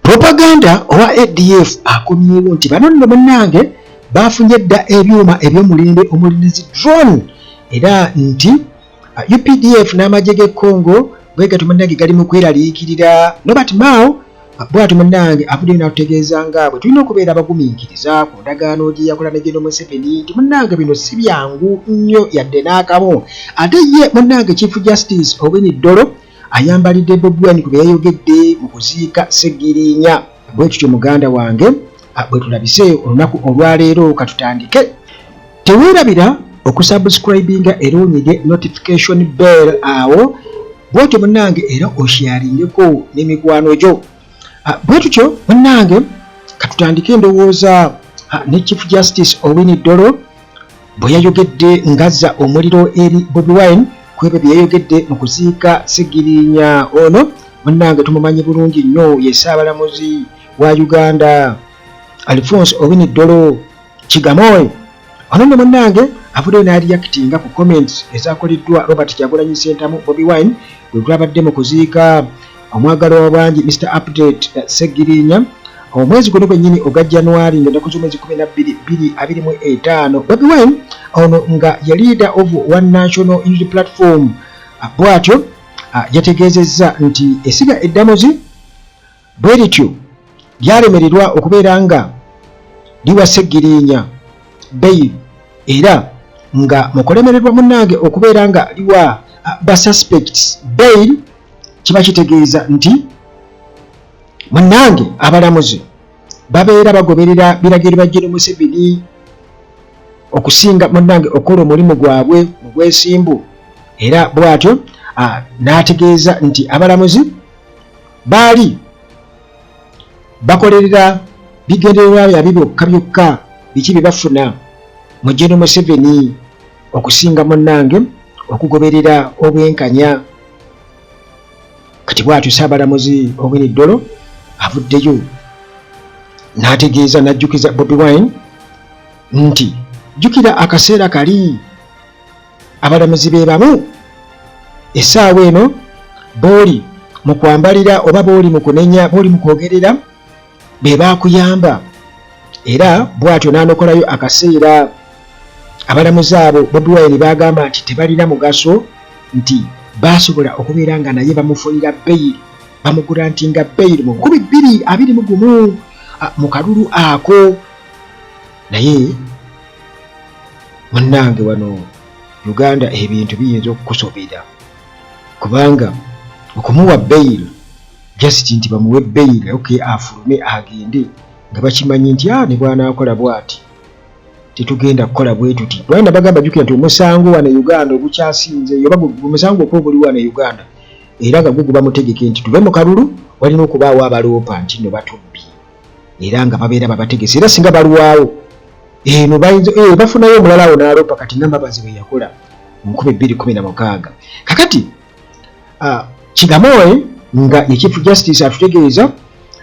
propaganda owa ADF akomyewo nti bano nno bannange bafunye dda ebyuma eby'omulembe omulinizi drone era nti UPDF n'amagye g'e Congo bwegatyo bannange gali mu kweraliikirira Robert Mao bwatyo bannange avuddeyo n'atutegeeza nga bwe tulina okubeera abagumiikiriza ku ndagaano gye yakola ne General Museveni nti bannange bino si byangu nnyo yadde n'akamu ate ye bannange Chief Justice Dollo ayambalidde Bobi Wine ku bye yayogedde mu kuziika Ssegiriinya bwe tutyo muganda wange bwe tulabise olunaku olwaleero katutandike teweerabira okusubscribinga era onyige notification bell awo bwetyo bannange era osharingeko n'emikwano gyo bwe tutyo bannange katutandike endowooza ne Chief Justice Dollo bwe yayogedde ngazza omuliro eri Bobi Wine kwebyo bye yayogedde mu kuziika Ssegiriinya ono bannange tumumanyi bulungi nnyo ye Ssaabalamuzi wa Uganda Alphonse Dollo Kigamoy ono nno bannange avuddeyo n'areactinga ku comments ezakoleddwa Robert Kyagulanyi Ssentamu Bobi Wine bwe twabadde mu kuziika omwagalo w'abangi Mr Update Ssegiriinya omwezi guno gwennyini ogwa January ng'ennaku z'omwezi 12/25 Bobi Wine ono nga ye leader of One National Unity Platform bw'atyo yategeezezza nti esiga eddamuzi bwe lityo lyalemererwa okubeera nga liwa Ssegiriinya bail era nga mukolemererwa munnange okubeera nga liwa ba suspects bail kiba kitegeeza nti munnange abalamuzi babeera bagoberera biragiro bya General Museveni okusinga munnange okola omulimu gwabwe mu bwesimbu era bw'atyo n'ategeeza nti abalamuzi baali bakolerera bigendererwa bya byokka byokka biki bye bafuna mu General Museveni okusinga munnange okugoberera obwenkanya kati bw'atyo Ssaabalamuzi Dollo avuddeyo n'ategeeza n'ajjukiza Bobi Wine nti jjukira akaseera kali abalamuzi be bamu essaawa eno booli mu kwambalira oba booli mu kunenya booli mu kwogerera be baakuyamba era bw'atyo n'anokolayo akaseera abalamuzi abo Bobi Wine baagamba nti tebalina mugaso nti baasobola okubeera nga naye bamufunira bail bamugurantinga bail mu 2021 mu kalulu ako naye munnange wano Uganda ebintu biyinza okukusobera kubanga okumuwa bail just nti bamuwe bail okay afulume agende nga bakimanyi nti ne bwanaakola bw'ati tetugenda kukola bwe tuti lwana bagamba jukira nti omusango wana Uganda obukyasinze yoba omusango okubuli wana Uganda era nga guguba mutegeke nti tuve mu kalulu walina okubaawo abaloopa nti no batubbi era nga babeera babategese era singa balwawo eno bayinza bafunayo omulala awo n'aloopa kati nambabazi bwe yakola mu 2016 kakati Kigamoy nga ye Chief Justice atutegeeza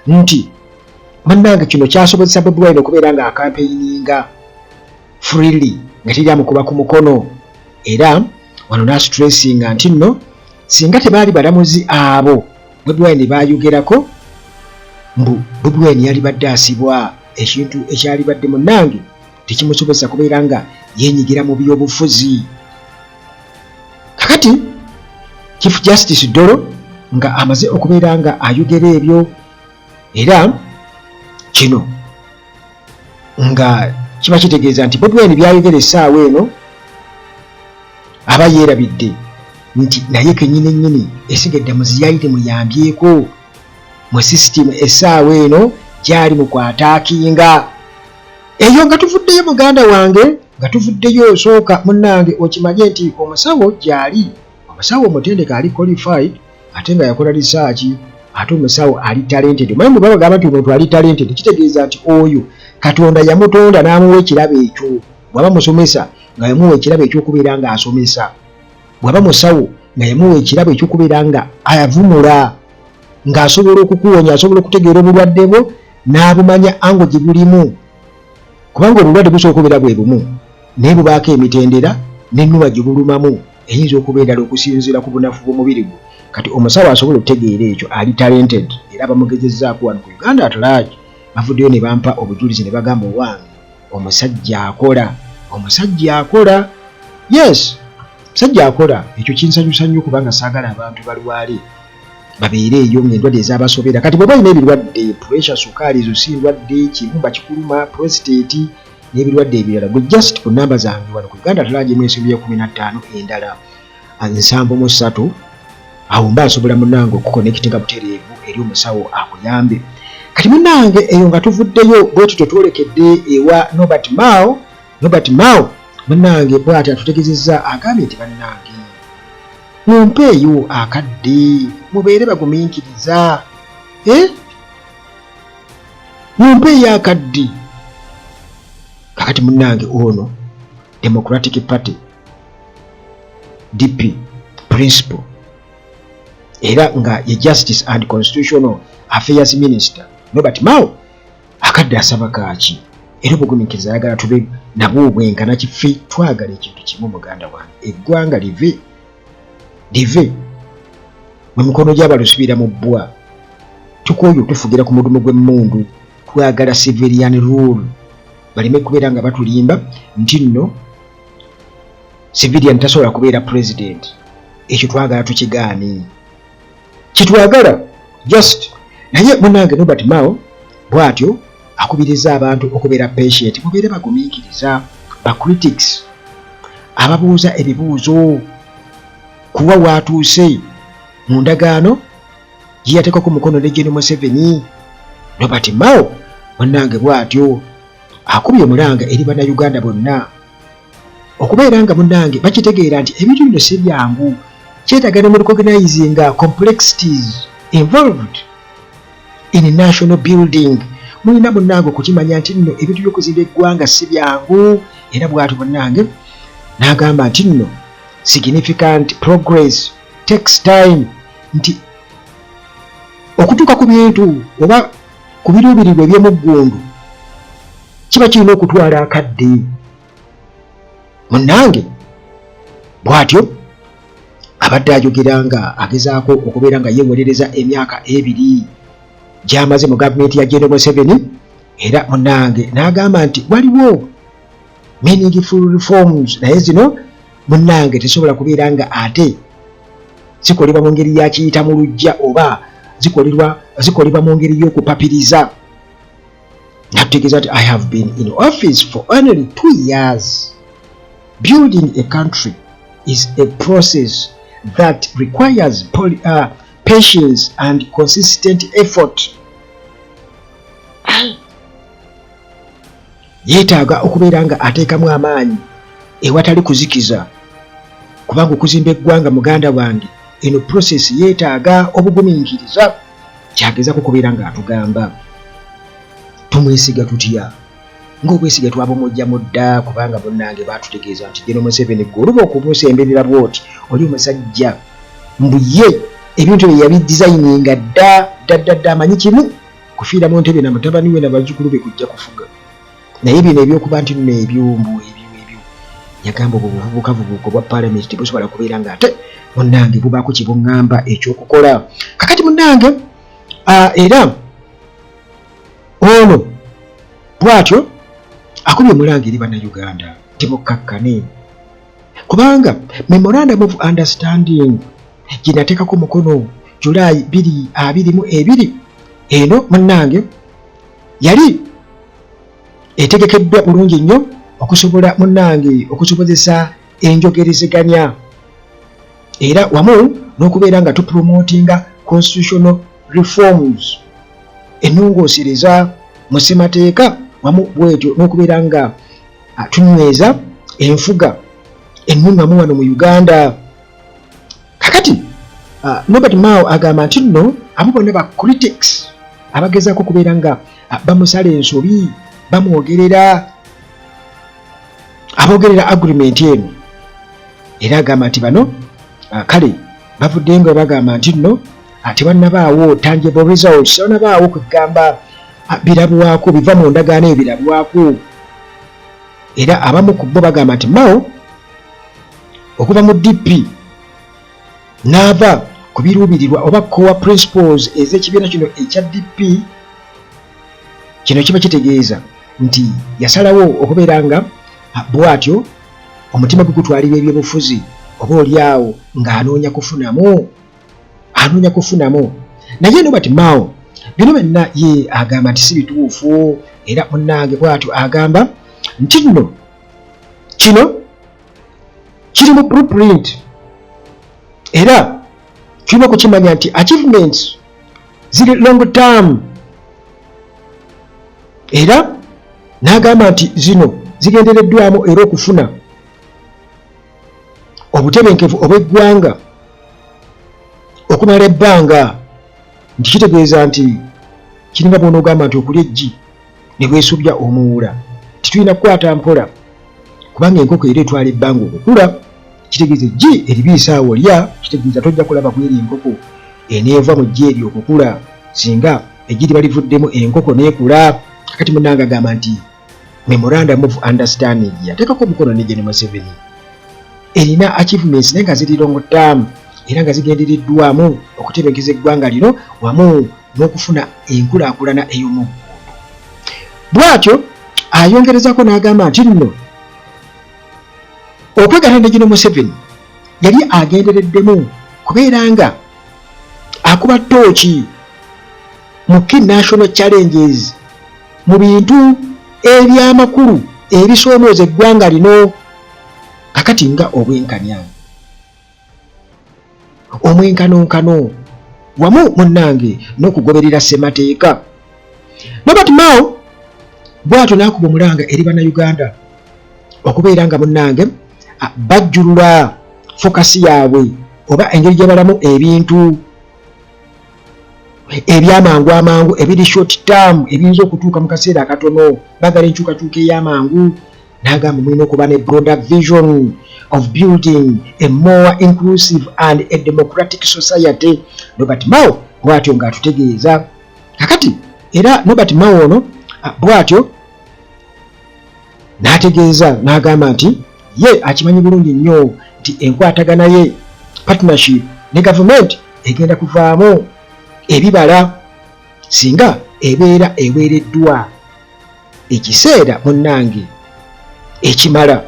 nti bannange kino kyasobozesa Bobi Wine okubeera nga akampeininga freely nga teryamukuba ku mukono era wano n'astressinga nti nno singa tebaali balamuzi abo Bobi Wine baayogerako mbu Bobi Wine yali badde asibwa ekintu ekyali badde munnange tekimusobozesa kubeera nga yenyigira mu byobufuzi kakati Chief Justice Dollo nga amaze okubeera nga ayogera ebyo era kino nga kiba kitegeeza nti Bobi Wine byayogera essaawa eno aba yeerabidde nti naye kennyini esiga eddamuzi yali temuyambyeko mu sisitimu essaawa eno gyali mu kwataakinga eyo nga tuvuddeyo muganda wange nga tuvuddeyo osooka munnange okimanye nti omusawo gyali omusawo omutendeka ali qualified ate nga yakola research ate omusawo ali talented mwe baba gamba nti omuntu ali talented kitegeeza nti oyo Katonda yamutonda n'amuwa ekirabo ekyo bw'aba musomesa nga yamuwa ekirabo ekyokubeera nga asomesa bw'aba musawo nga yamuwa ekirabo ekyokubeera nga ayavumula ng'asobola okukuwonya asobola okutegeera obulwadde bwo n'abumanya ango gye bulimu kubanga obulwadde busobola okubeera bwe bumu naye bubaako emitendera n'ennuba gye bulumamu eyinza okubeera okusinziira ku bunafu bw'omubiri gwo kati omusawo asobola okutegeera ekyo ali talented era bamugezezzaako wano ku Uganda at large bavuddeyo ne bampa obujulizi ne bagamba owange omusajja akola yes omusajja akola ekyo kinsanyusa nnyo kubanga saagala abantu balwale babeere eyo ng'endwadde ez'abasobera kati bwe balina ebirwadde pressure sukaali ezo si ndwadde kibumba kikuluma prostate n'ebirwadde ebirala gwe just ku namba zange wano ku Uganda at large mw'esobi ya 15 endala 73 awo mba asobola munnange okuconnectinga butereevu eri omusawo akuyambe kati munnange eyo nga tuvuddeyo bwe tutyo twolekedde ewa Nobert Mao munnange bw'ati atutegezezza agambye nti bannange mumpeeyo akadde mubeere bagumiikiriza mumpeeyo akadde kakati munnange ono Democratic Party DP principal era nga ye Justice and Constitutional Affairs Minister Nobert Mao akadde asaba kaaki era obugumiikiriza ayagala tube nabwo obwenkana kife twagala ekintu kimu muganda wange eggwanga live mu mikono gy'abalusubira mu bbwa tukooyo tufugira ku mudumu gw'emmundu twagala civilian rule baleme kubeera nga batulimba nti nno civilian tasobola kubeera president ekyo twagala tukigaani kitwagala just naye munange Nobert Mao bw'atyo akubiriza abantu okubeera patient mubeere bagumiikiriza ba critics ababuuza ebibuuzo kuwa waatuuse mu ndagaano gye yateekako mukono ne Gen. Museveni Nobert Mao munange bw'atyo akubye omulanga eri bannayuganda bonna okubeera nga munange bakitegeera nti ebintu bino si byangu kyetaaga ne mu recognizing complexities involved in national building mulina munnange okukimanya nti nno ebintu by'okuzimba eggwanga si byangu era bw'atyo munnange n'agamba nti nno significant progress takes time nti okutuuka ku bintu oba ku biruubirirwa eby'omuggundu kiba kirina okutwala akadde munnange bw'atyo abadde ayogera nga agezaako okubeera nga yeewolereza emyaka 2 gy'amaze mu gavumenti ya Gen. Museveni era munnange n'agamba nti waliwo meaningful reforms naye zino munnange tesobola kubeera nga ate zikolebwa mu ngeri ya kiyita mu lujja oba zikolebwa mu ngeri y'okupapiriza nakutegeeza nti I have been in office for only 2 years. Building a country is a process that requires patience and consistent effort. Yeetaaga okubeera nga ateekamu amaanyi ewatali kuzikiza kubanga okuzimba eggwanga muganda wange eno process yeetaaga obugumiikiriza kyagezako kubeera nga atugamba tumwesiga tutya ng'obwesiga twabumugyamu dda kubanga bonnange baatutegeeza nti Gen. Museveni gwe oluba okumusemberera bwoti oli omusajja mbuye ebintu bye yabidizayininga dda amanyi kimu kufiira mu ntebe na mutabani we na bazzukulu be kujja kufuga naye bino ebyokuba nti nno ebyombu ebyo yagamba obuvubukavubuka obwa palamenti tebusobola kubeera nga ate munnange bubaako kibuŋŋamba ekyokukola kakati munnange era ono bw'atyo akubye omulanga eri bannayuganda tebukkakkane kubanga memorandum of understanding gye nateekako mukono Julayi 2022 eno munnange yali etegekeddwa bulungi nnyo okusobola munnange okusobozesa enjogerezeganya era wamu n'okubeera nga tupromotinga constitutional reforms ennongoosereza mu ssemateeka wamu bwetyo n'okubeera nga tunyweza enfuga ennungamu wano mu Uganda. Kakati Nobert Mao agamba nti nno abo bonna ba critics abagezaako okubeera nga bamusala ensobi bamwogerera aboogerera agreement eno era agamba nti bano kale bavudde nga bagamba nti nno tebannabaawo tangible results tebannabaawo kugamba birabwako biva mu ndagaano eyo birabwako era abamu ku bo bagamba nti Mao okuva mu DP n'ava ku biruubirirwa oba core principles ez'ekibiina kino ekya DP, kino kiba kitegeeza nti yasalawo okubeera nga bw'atyo omutima gwe gutwalira ebyobufuzi oba oliawo ng'anoonya kufunamu. Naye Robert Mao bino byonna ye agamba nti si bituufu, era munnange bw'atyo agamba nti kino kiri mu blueprint, era tulina okukimanya nti achievements ziri long term, era n'agamba nti zino zigendereddwamu era okufuna obutebenkevu obw'eggwanga okumala ebbanga, nti kitegeeza nti kiringa bw'onoogamba nti okulya eggi ne bwesubya omuwula, titulina kukwata mpola kubanga enkoko era etwala ebbanga okukula. Kitegeeza eggi eribiisaawo lya, kitegeeza tojja kulaba kweri enkoko eneeva mu ggi eryo okukula singa eggi liba livuddemu enkoko n'ekula. Kakati munnange agamba nti memorandum of understanding yateekako omukono ne General Museveni erina achievements naye nga ziri long term, era nga zigendereddwamu okutebenkeza eggwanga lino wamu n'okufuna enkulaakulana ey'omuggundu. Bw'atyo ayongerezako n'agamba nti nno okwegatta ne General Museveni yali agendereddemu kubeera nga akuba ttooki mu key national challenges, mu bintu eby'amakulu ebisoomooza eggwanga lino, kakati nga omwenkanonkano wamu munnange n'okugoberera ssemateeka. Robert Mao bw'atyo n'akuba omulanga eri bannayuganda okubeera nga munnange bajjulula fokasi yaabwe oba engeri gye balamu ebintu amangu ebiri short term ebiyinza okutuuka mu kaseera akatono, bagala enkyukakyuka ey'amangu. N'agamba mulina okuba ne broader vision of building a more inclusive and a democratic society. Robert Mao bw'atyo ng'atutegeeza kakati, era Robert Mao ono bw'atyo n'ategeeza n'agamba nti ye akimanyi bulungi nnyo nti enkwatagana ye partnership ne government egenda kuvaamu ebibala singa ebeera eweereddwa ekiseera munnange ekimala.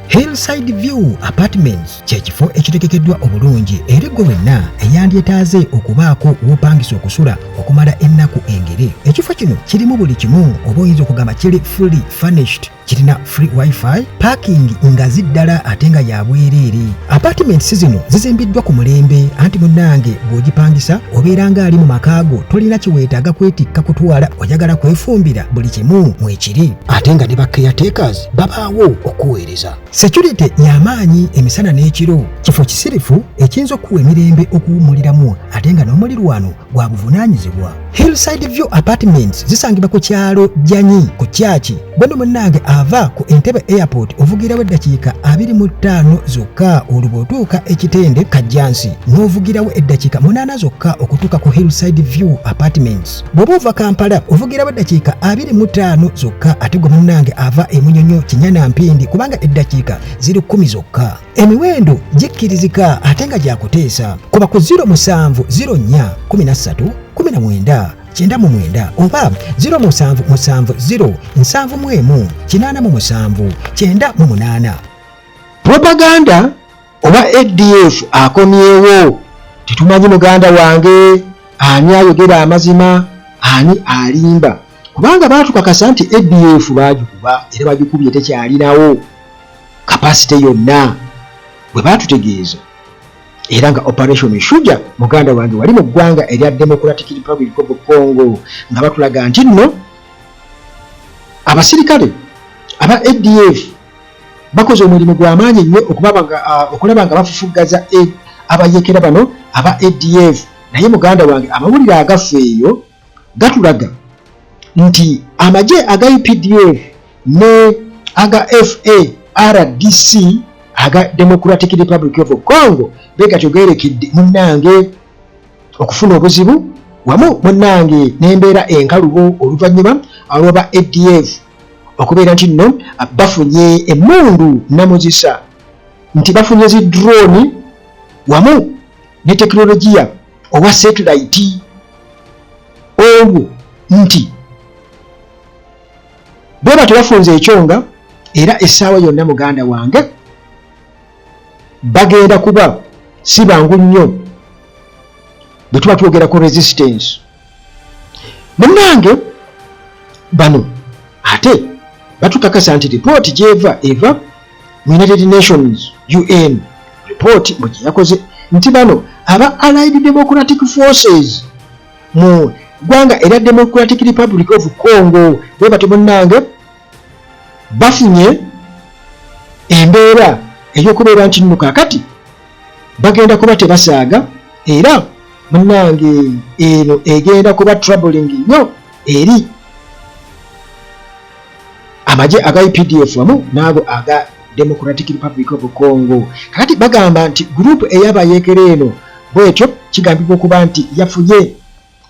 Hillside View Apartments kyekifo ekitegekeddwa obulungi era gwe wenna eyandyetaaze okubaako w'opangisa okusula okumala ennaku engere. Ekifo kino kirimu buli kimu, oba oyinza okugamba kiri fully furnished, kirina free wifi, parking nga ziddala ate nga ya bwereere. Apartments zino zizimbiddwa ku mulembe, anti munnange bw'ogipangisa obeera ng'ali mu makaago, tolina kiweetaaga kwetikka kutwala, oyagala kwefumbira, buli kimu mwekiri, ate nga ne ba caretakers babaawo okuweereza. Security y'amaanyi emisana n'ekiro, kifo kisirifu ekiyinza okuwa emirembe okuwummuliramu ate nga n'omulirwano gwa buvunaanyizibwa. Hillside View Apartments zisangibwa ku kyalo Janyi ku Kyaki. Bwendo munnange ava ku Entebbe Airport ovugirawo eddakiika 25 zokka olubotuuka ekitende Kajjansi, n'ovugirawo eddakiika 8 zokka okutuuka ku Hillside View Apartments. Bw'oba ova Kampala ovugirawo eddakiika 25 zokka, ate gwe munnange ava e Munyonyo Kinyana Mpindi kubanga eddakiika ziri 10 zokka. Emiwendo gikkirizika ate nga gyakuteesa. Kuba ku 0704131997 oba 07707198. Propaganda oba ADF akomyewo. Tetumanyi muganda wange ani ayogera amazima ani alimba, kubanga batukakasa nti ADF bagikuba era bagikubye tekyalinawo kapasite yonna bwe batutegeeza. Era nga Operation Shuja muganda wange wali mu ggwanga erya Democratic Republic of Congo nga batulaga nti nno abasirikale aba ADF bakoze omulimu gw'amaanyi ennyo okulaba nga bafufuggaza abayekera bano aba ADF. Naye muganda wange amawulire agafu eyo gatulaga nti amagye aga UPDF ne aga FARDC aga Democratic Republic of Congo begatyogerekedde munnange okufuna obuzibu wamu munnange n'embeera enkalubo oluvannyuma olw'aba ADF okubeera nti nno bafunye emmundu namuzisa nti bafunye zi drone wamu ne tekinologiya owa satellite olwo nti bweba tebafunze ekyonga era essaawa yonna muganda wange bagenda kuba si bangu nnyo bwe tuba twogera ku resistance. Munnange bano ate batukakasa nti ripooti gyeva eva mu United Nations UN ripooti bwe yakoze nti bano aba Allied Democratic Forces mu ggwanga era Democratic Republic of Congo bwe bati munnange bafunye embeera ey'okubeera nti nno kaakati bagenda kuba tebasaaga era munnange eno egenda kuba troubling nnyo eri amagye aga UPDF wamu n'ago aga Democratic Republic of Congo. Kakati bagamba nti group eyabayeekera eno bwetyo kigambibwa okuba nti yafunye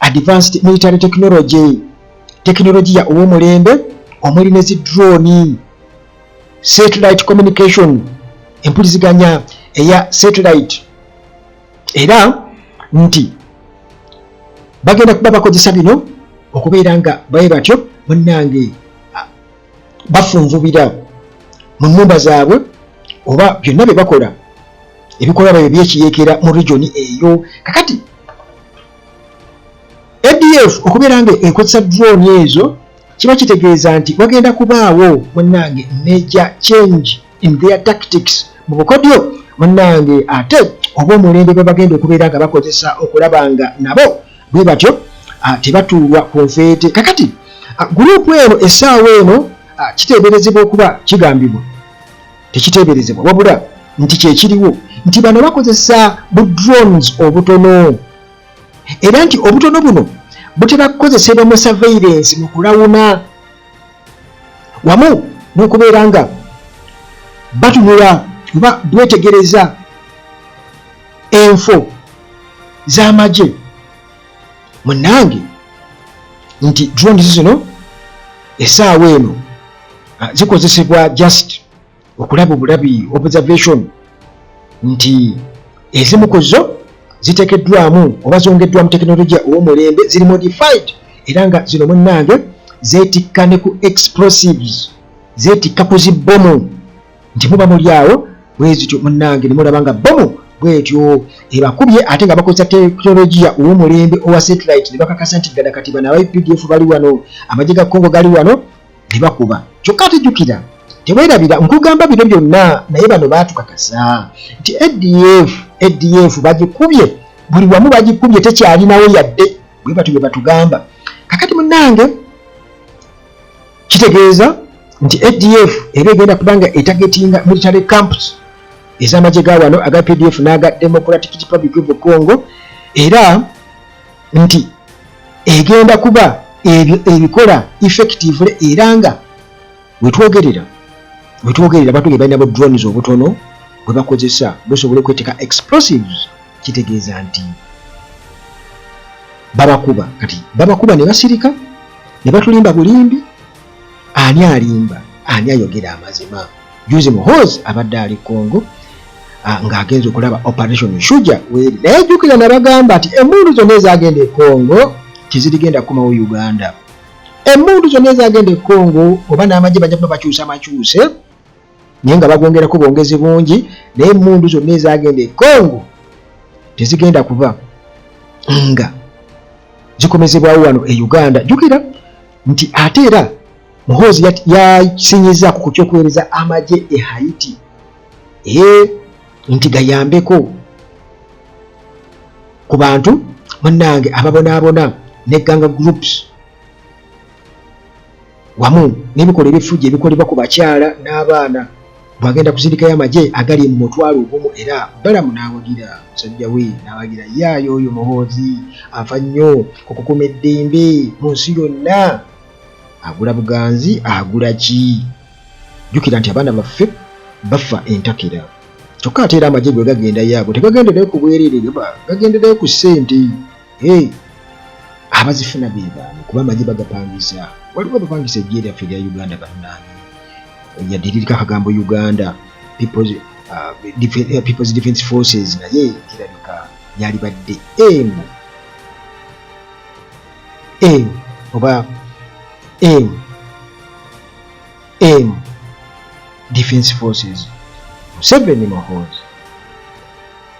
advanced military technology ya ow'omulembe omuli ne zi drone, satellite communication, empuliziganya eya satellite, era nti bagenda kuba bakozesa bino okubeera nga baye batyo munnange bafunvubira mu nnyumba zaabwe oba byonna bye bakola ebikolwa byo byekiyeekera mu region eyo. Kakati ADF okubeera nga ekozesa drone ezo kiba kitegeeza nti wagenda kubaawo munnange major change in their tactics mu bukodyo munnange ate oba omulembe bwe bagenda okubeera nga bakozesa okulaba nga nabo bwe batyo tebatuulwa ku nfeete. Kakati gurupu eno essaawa eno kiteeberezebwa okuba kigambibwa tekiteeberezebwa wabula nti kyekiriwo nti bano bakozesa bu drones obutono era nti obutono buno butera kukozesebwa mu surveillance mu kulawuna wamu n'okubeera nga batunula oba bwetegereza enfo z'amagye munnange nti drones zino essaawa eno zikozesebwa just okulaba obulabi observation nti ezimu ku zo ziteekeddwamu oba zongeddwamu tekinologiya ow'omulembe ziri modified era nga zino munnange zeetikka ne ku explosives zeetikka ku zibbomu nti muba muli awo bwezityo munnange ne mulaba nga bbomu bwetyo ebakubye ate nga bakozesa tekinologiya ow'omulembe owa satellite ne bakakasa nti ddala kati bano aba UPDF bali wano amagye ga Congo gali wano ne bakuba. Kyokka tejjukira teweerabira nkugamba bino byonna naye bano baatukakasa nti ADF bagikubye buli wamu bagikubye tekyalinawo yadde bwe batyo bye batugamba. Kakati munnange kitegeeza nti ADF eba egenda kubanga etagetinga military camps ez'amagye ga wano aga UPDF n'aga Democratic Republic of Congo era nti egenda kuba ebikola effectively era nga wetwogerera batuge balina bo drones obutono bwe bakozesa busobole okweteeka explosives kitegeeza nti babakuba kati babakuba ne basirika ne batulimba bulimbi ani alimba ani ayogera amazima juzi muhozi abadde ali Congo ng'agenza okulaba operation Shuja weri naye jjukira nabagamba nti emmundu zonna ezagenda e Congo tezirigenda kukomawo Uganda. Emmundu zonna ezagenda e Congo oba n'amagye bajja kuba bakyusa makyuse naye nga bagwongerako bwongezi bungi naye emmundu zonna ezagenda e Congo tezigenda kuba nga zikomezebwawo wano e Uganda. Jjukira nti ate era muhozi yasinyizaako ku ky'okuweereza amagye e Haiti nti gayambeko ku bantu munnange ababonaabona ne ganga groups wamu n'ebikola ebifujja ebikolebwa ku bakyala n'abaana bwagenda kuzindikayo amagye agali mu mutwalo ogumu era balamu n'awagira musajja we n'awagira yaayo oyo muhozi afa nnyo okukuuma eddembe mu nsi yonna agula buganzi agula ki. Jjukira nti abaana baffe bafa entakera kyokka ate era amagye gwe gagenda yaabwe tegagenderayo ku bwereere gagenderayo ku ssente abazifuna be baani kuba amagye bagapangisa waliwo abapangisa eggye lyaffe erya Uganda bannange yaddiririka akagambo Uganda People's Defence Forces naye kirabika yalibadde M Defense Forces. Museveni Muhoozi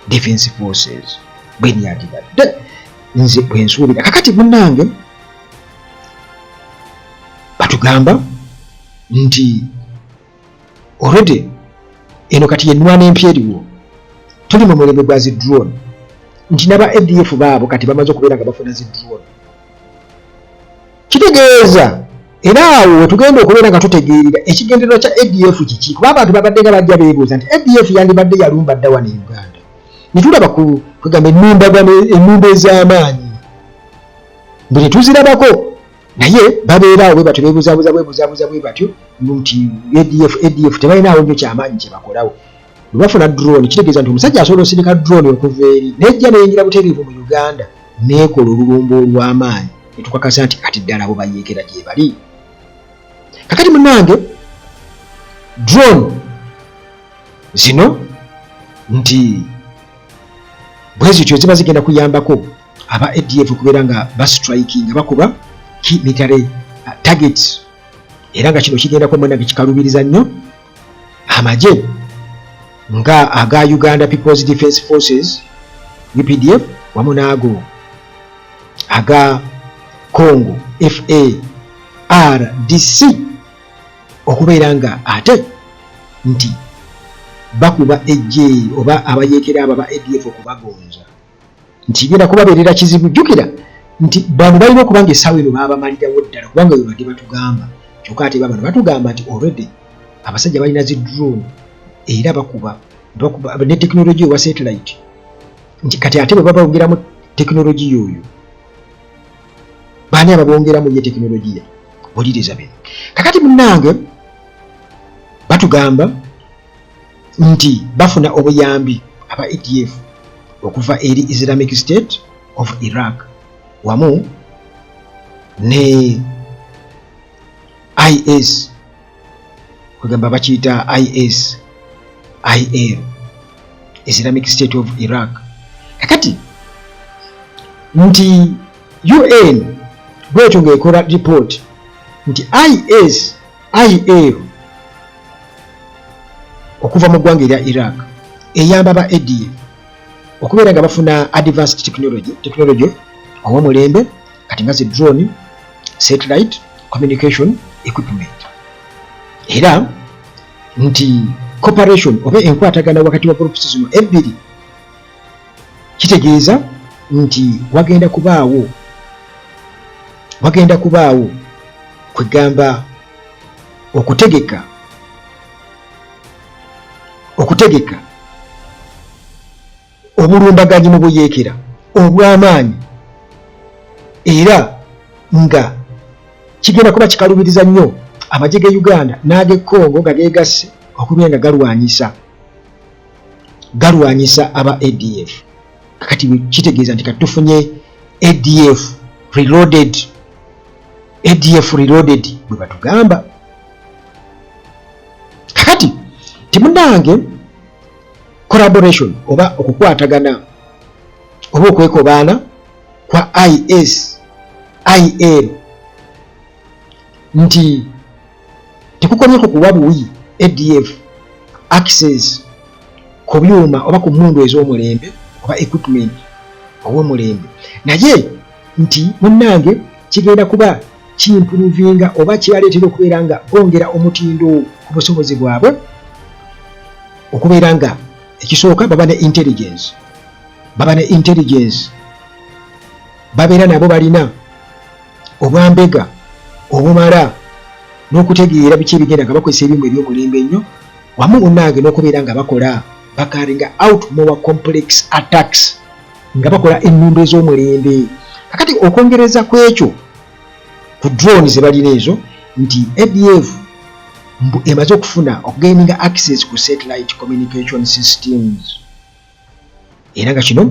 Defense Forces bweni yalibadde nze bwensuubira kakati munnange batugamba nti already eno kati yenwana empya eriwo tuli mu mulembe gwa zi drone nti naba ADF baabo kati bamaze okubeera nga bafuna zi drone kitegeeza era awo wetugenda okubeera nga tutegeerera ekigendererwa kya ADF kiki kuba abantu babadde nga bajja beebuuza nti ADF yandibadde yalumba dda wano e Uganda netulaba kugamba ennumba ez'amaanyi bwe netuzirabako naye babeeraawo bwe batyo beebuzaabuza bwe batyo nti ADF tebalinawo nnyo kyamaanyi kye bakolawo bwe bafuna drone kitegeeza nti omusajja asobola osirika drone okuva eri nejja neyingira butereevu mu Uganda neekola olulumba olw'amaanyi netukakasa nti kati ddala abo bayeekera gye bali kakati munnange drone zino nti bwe zityo ziba zigenda kuyambako aba ADF okubeera nga bastrikinga bakuba military targets era nga kino kigenda kwa munnange kikalubiriza nnyo amagye nga aga Uganda People's Defense Forces UPDF wamu naago aga Congo FARDC okubeera nga ate nti bakuba ejje oba abayeekera aba ADF okubagonza nti genda kubabeerera kizibu jjukira nti bano balina okuba nga essaawa eno baabamalirawo ddala kubanga bwe badde batugamba kyokka ate babano batugamba nti already abasajja balina zi drone era bakuba ne tekinologiya owa satellite nti kati ate bwe babongeramu tekinologiya oyo baani ababongeramu ye tekinologiya oliriza bino kakati munnange batugamba nti bafuna obuyambi aba ADF okuva eri Islamic State of Iraq wamu ne IS kugamba bakiyita IL Islamic State of Iraq kakati nti UN bwetyo ng'ekola report nti IL okuva mu ggwanga erya Iraq eyamba aba ADF okubeera nga bafuna advanced technology ow'omulembe kati nga zi drone satellite communication equipment era nti cooperation oba enkwatagana wakati wa groups zino ebbiri kitegeeza nti wagenda kubaawo kwegamba okutegeka obulumbaganyi mu buyeekera obw'amaanyi era nga kigenda kuba kikalubiriza nnyo amagye ge Uganda n'age Congo nga geegasse okubeera nga galwanyisa aba ADF kakati kitegeeza nti kati tufunye ADF reloaded bwe batugamba kakati timunange collaboration oba okukwatagana oba okwekobaana kwa IL nti tekukomyeko kuwa buwi ADF access ku byuma oba ku mmundu ez'omulembe oba equipment ow'omulembe naye nti munnange kigenda kuba kiimprovinga oba kyaleetera okubeera nga bongera omutindo ku busobozi bwabwe okubeera nga ekisooka baba ne intelligence babeera nabo balina obwambega obumala n'okutegeera biki ebigenda nga bakozesa ebyuma eby'omulembe ennyo wamu munnange n'okubeera nga bakaringa out more complex attacks nga bakola ennumba ez'omulembe kakati okwongereza ku ekyo ku drone ze balina ezo nti ADF emaze okugaininga access ku satellite communication systems era nga kino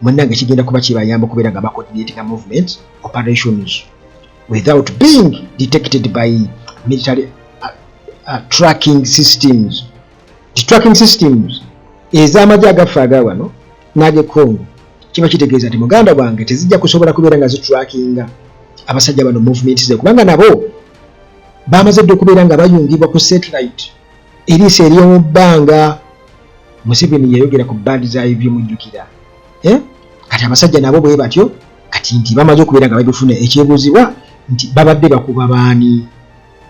munnange kigenda kuba kibayamba okubeera nga bacoordinating movement operations without being detected by military tracking systems. The tracking systems ez'amagye agaffe aga wano n'age Congo kiba kitegeeza nti muganda wange tezijja kusobola kubeera nga zitrackinga abasajja bano movement ze kubanga nabo bamaze dde okubeera nga bayungibwa ku satellite eriisa ery'omu bbanga. Museveni yayogera ku bandi zaayo by'omujjukira kati abasajja nabo bwe batyo kati nti bamaze okubeera nga babifuna. Ekyebuuzibwa nti babadde bakuba baani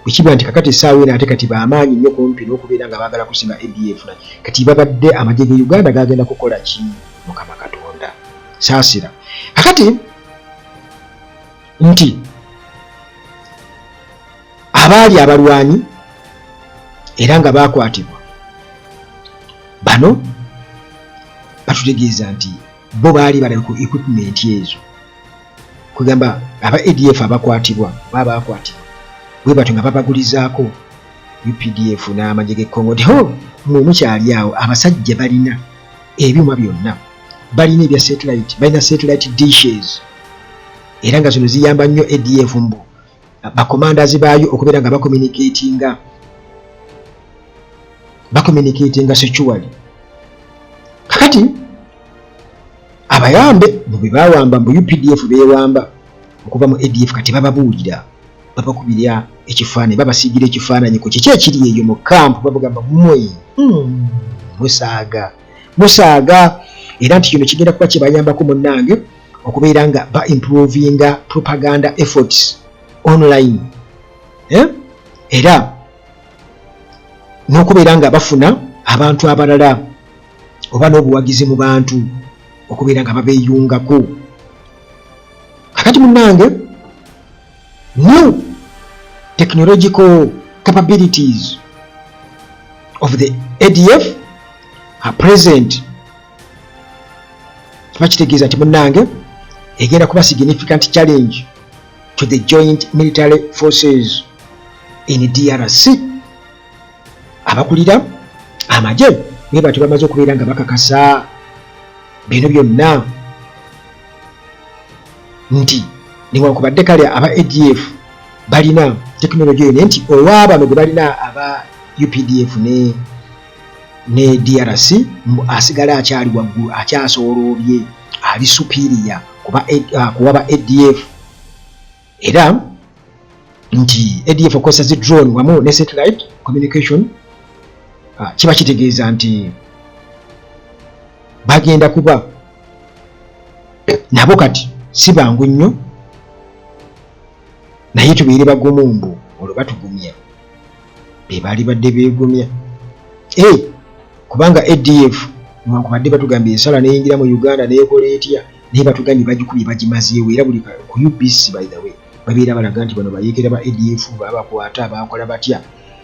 bwekiba nti kakati essaawa eno ate kati bamaanyi nnyo kumpi n'okubeera nga baagala kusimba ADF kati babadde amagye ge Uganda gagenda kukola ki Mukama Katonda saasira. Kakati nti abaali abalwanyi era nga bakwatibwa bano batutegeeza nti bo baali balabe ku equipment ezo kugamba aba ADF abakwatibwa baba bakwatibwa bwe batyo nga babagulizaako UPDF n'amagye g'Ekongo nti mukyali awo abasajja balina ebyuma byonna, balina ebya satellite, balina satellite dishes era nga zino ziyamba nnyo ADF mbu bacommanders baayo okubeera nga bakommunicatinga securely. Kakati abayambe bwe bawamba mbu UPDF beewamba okuva mu ADF kati bababuulira babakubira ekifaananyi babasiigira ekifaananyi ku kiki ekiri eyo mu kampu babagamba musaaga era nti kino kigenda kuba kibayambako munnange okubeera nga ba improvinga propaganda efforts online era n'okubeera nga bafuna abantu abalala oba n'obuwagizi mu bantu okubeera nga babeeyungako. Kakati munnange new technological capabilities of the ADF are present. Kiba kitegeeza nti munnange egenda kuba significant challenge to the joint military forces in DRC. Abakulira amagye bwe batyo bamaze okubeera nga bakakasa bino byonna nti newankubadde kale aba ADF balina tekinologiya eyo nti olwabano gwe balina aba UPDF ne DRC asigala akyali waggulu akyasooloobye ali superior kuwaba ADF era nti ADF okozesa zi drone wamu ne satellite communication kiba kitegeeza nti bagenda kuba nabo kati si bangu nnyo naye tubeere bagumu mbu olwo batugumya be baali badde beegumya kubanga ADF newankubadde batugambye ensala neyingira mu Uganda neekola etya naye batugambye bagikubye bagimazeewo era buli ku UBC by the way babeera balaga nti bano bayeekera ba ADF babakwata bakola batya.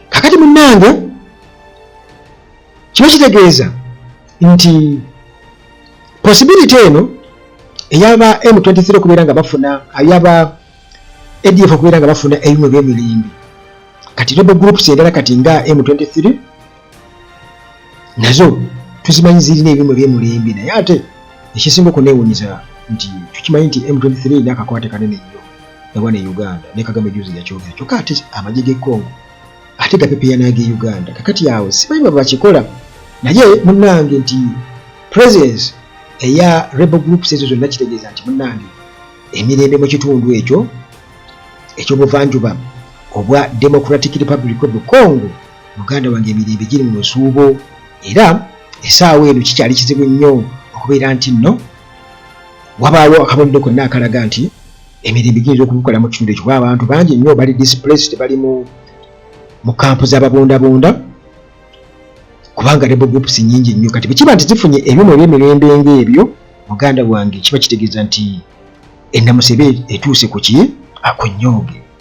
Kakati munnange kiba kitegeeza nti possibility eno eyaba M23 okubeera nga bafuna ayaba ADF okubeera nga bafuna ebimu by'emirimbi kati rebel groups endala kati nga M23 nazo tuzimanyi zirina ebimu by'emirimbi naye ate ekisinga okuneewuunyiza nti tukimanyi nti M23 n'akakwate kanene nnyo nawana e Uganda ne Kagame juzi yakyogera kyokka ate amagye g'Ekongo ate gapepeya n'age Uganda kakati awo simanyi baba bakikola naye munnange nti presence eya rebel groups ezo zonna kitegeeza nti munnange emirembe mu kitundu ekyo ekyobuvanjuba obwa Democratic Republic of Congo Uganda wange emirembe giri mu nsuubo era essaawa eno kikyali kizibu nnyo okubeera nti nno wabaawo akabonero konna akalaga nti emirembe giyinza okukola mu kitundu ekyo kuba abantu bangi nnyo bali displaced bali mu kampu z'ababundabunda kubanga rebel groups nyingi nnyo kati bwe kiba nti zifunye ebimu eby'emirembe ng'ebyo Uganda wange kiba kitegeeza nti ennamusebe etuuse ku ki akunyooge.